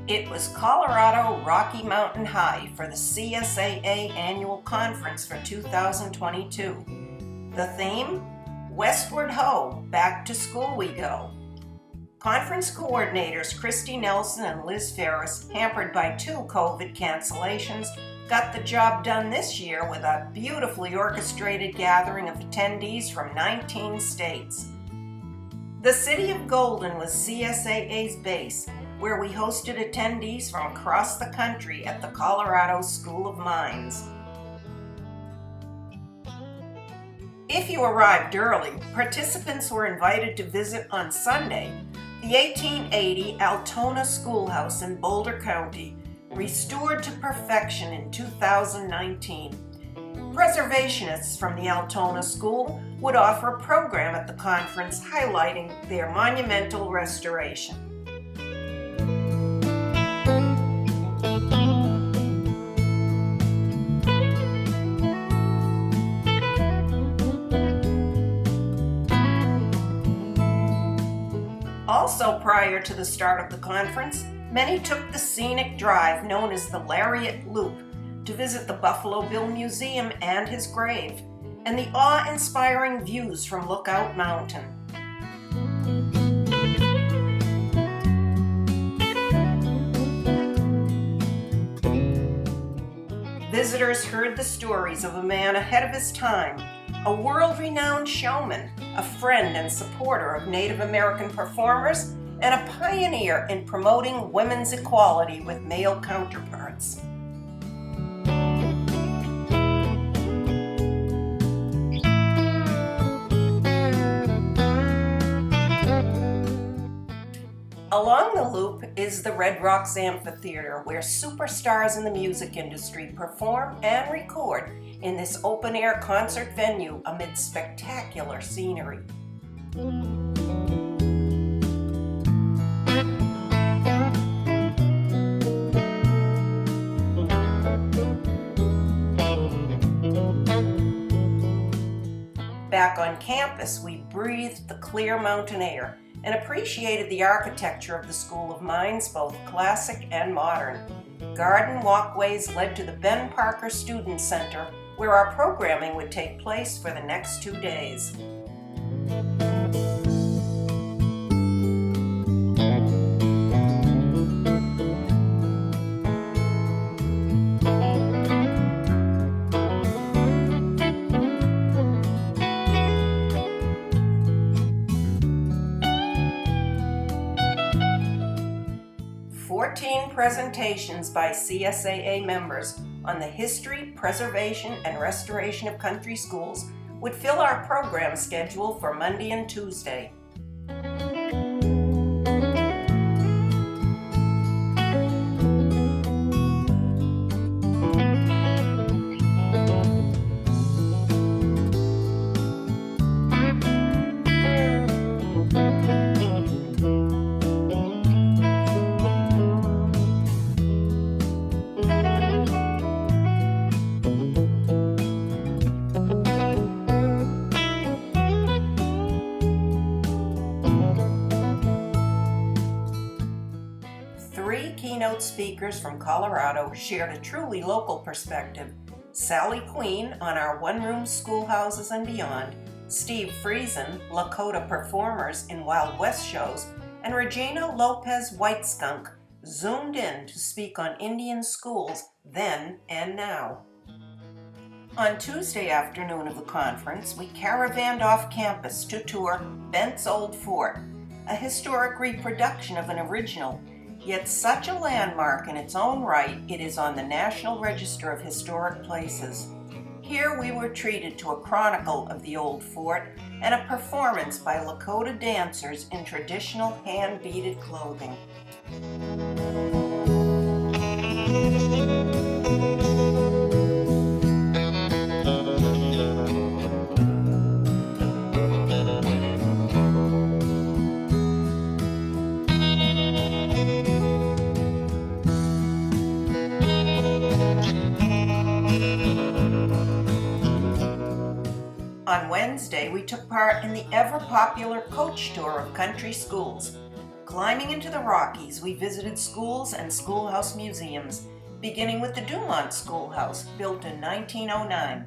It was Colorado Rocky Mountain High for the CSAA Annual Conference for 2022. The theme? Westward Ho, Back to School We Go. Conference coordinators Christy Nelson and Liz Ferris, hampered by 2 COVID cancellations, got the job done this year with a beautifully orchestrated gathering of attendees from 19 states. The city of Golden was CSAA's base, where we hosted attendees from across the country at the Colorado School of Mines. If you arrived early, participants were invited to visit on Sunday the 1880 Altona Schoolhouse in Boulder County, restored to perfection in 2019. Preservationists from the Altona School would offer a program at the conference highlighting their monumental restoration. Also prior to the start of the conference, many took the scenic drive known as the Lariat Loop to visit the Buffalo Bill Museum and his grave, and the awe-inspiring views from Lookout Mountain. Visitors heard the stories of a man ahead of his time, a world-renowned showman, a friend and supporter of Native American performers, and a pioneer in promoting women's equality with male counterparts. Along the loop is the Red Rocks Amphitheater, where superstars in the music industry perform and record in this open-air concert venue amid spectacular scenery. Back on campus, we breathed the clear mountain air and appreciated the architecture of the School of Mines, both classic and modern. Garden walkways led to the Ben Parker Student Center, where our programming would take place for the next 2 days. Presentations by CSAA members on the history, preservation, and restoration of country schools would fill our program schedule for Monday and Tuesday. Keynote speakers from Colorado shared a truly local perspective. Sally Queen on our one-room schoolhouses and beyond, Steve Friesen, Lakota performers in Wild West shows, and Regina Lopez White Skunk zoomed in to speak on Indian schools then and now. On Tuesday afternoon of the conference, we caravanned off campus to tour Bent's Old Fort, a historic reproduction of an original, yet such a landmark in its own right, it is on the National Register of Historic Places. Here we were treated to a chronicle of the old fort and a performance by Lakota dancers in traditional hand-beaded clothing. On Wednesday, we took part in the ever-popular coach tour of country schools. Climbing into the Rockies, we visited schools and schoolhouse museums, beginning with the Dumont Schoolhouse, built in 1909.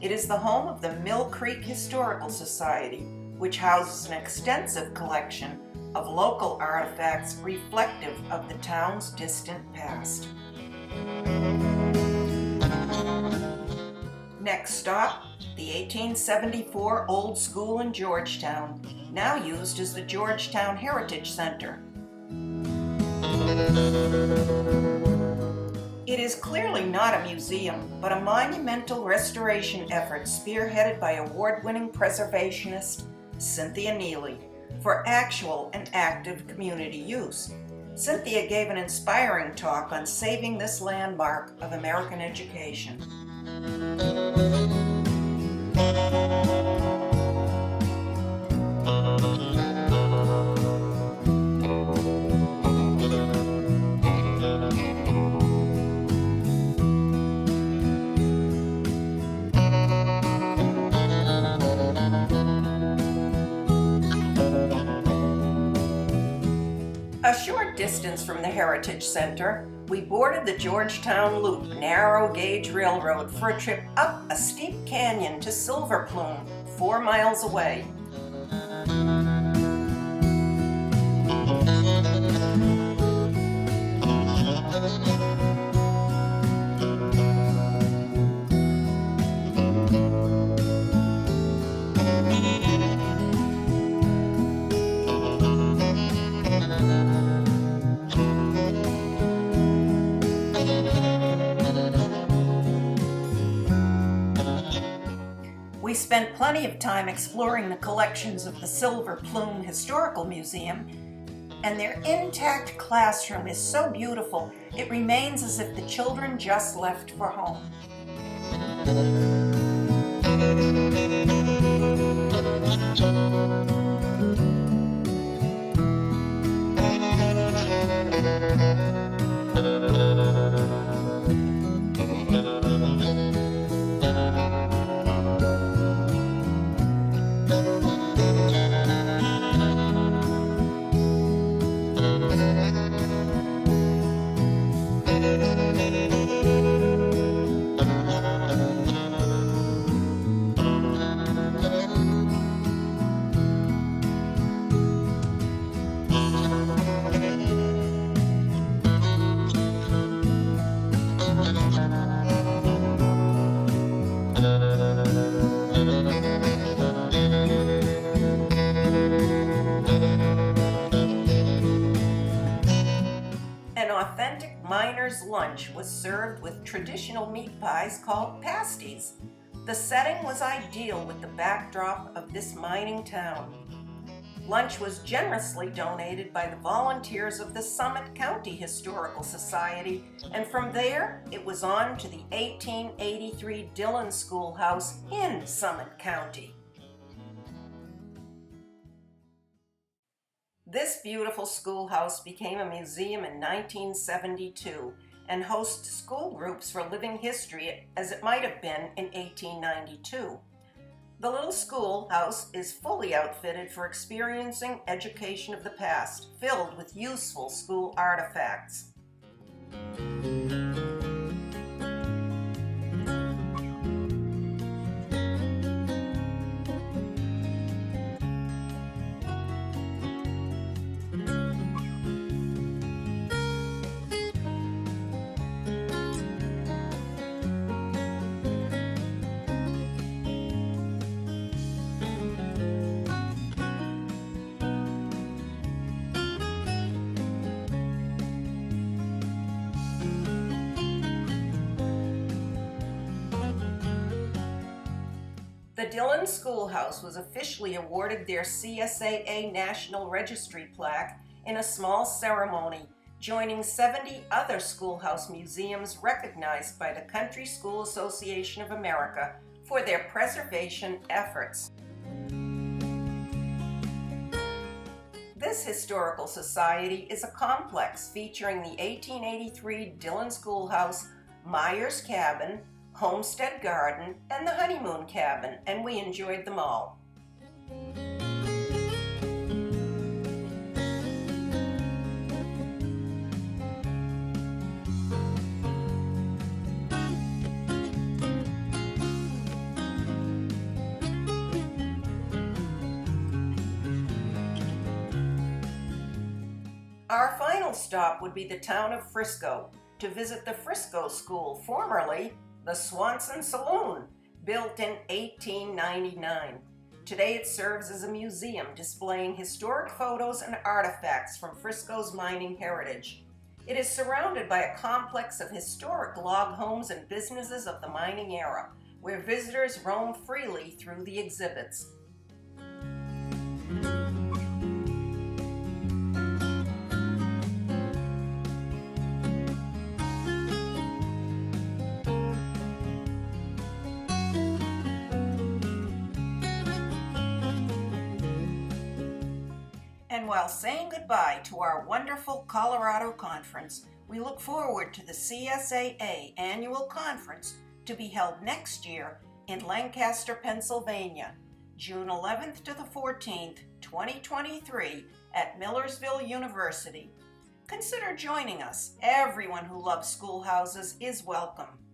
It is the home of the Mill Creek Historical Society, which houses an extensive collection of local artifacts reflective of the town's distant past. Next stop, the 1874 Old School in Georgetown, now used as the Georgetown Heritage Center. It is clearly not a museum, but a monumental restoration effort spearheaded by award-winning preservationist Cynthia Neely for actual and active community use. Cynthia gave an inspiring talk on saving this landmark of American education. A short distance from the Heritage Center, we boarded the Georgetown Loop narrow gauge railroad for a trip up a steep canyon to Silver Plume, 4 miles away. We spent plenty of time exploring the collections of the Silver Plume Historical Museum, and their intact classroom is so beautiful it remains as if the children just left for home. An authentic miner's lunch was served with traditional meat pies called pasties. The setting was ideal with the backdrop of this mining town. Lunch was generously donated by the volunteers of the Summit County Historical Society, and from there it was on to the 1883 Dillon Schoolhouse in Summit County. This beautiful schoolhouse became a museum in 1972 and hosts school groups for living history as it might have been in 1892. The little schoolhouse is fully outfitted for experiencing education of the past, filled with useful school artifacts. The Dillon Schoolhouse was officially awarded their CSAA National Registry plaque in a small ceremony, joining 70 other schoolhouse museums recognized by the Country School Association of America for their preservation efforts. This historical society is a complex featuring the 1883 Dillon Schoolhouse, Myers Cabin, Homestead Garden, and the Honeymoon Cabin, and we enjoyed them all. Our final stop would be the town of Frisco to visit the Frisco School, formerly the Swanson Saloon, built in 1899. Today it serves as a museum displaying historic photos and artifacts from Frisco's mining heritage. It is surrounded by a complex of historic log homes and businesses of the mining era, where visitors roam freely through the exhibits. And while saying goodbye to our wonderful Colorado conference, we look forward to the CSAA annual conference to be held next year in Lancaster, Pennsylvania, June 11th to the 14th, 2023 at Millersville University. Consider joining us. Everyone who loves schoolhouses is welcome.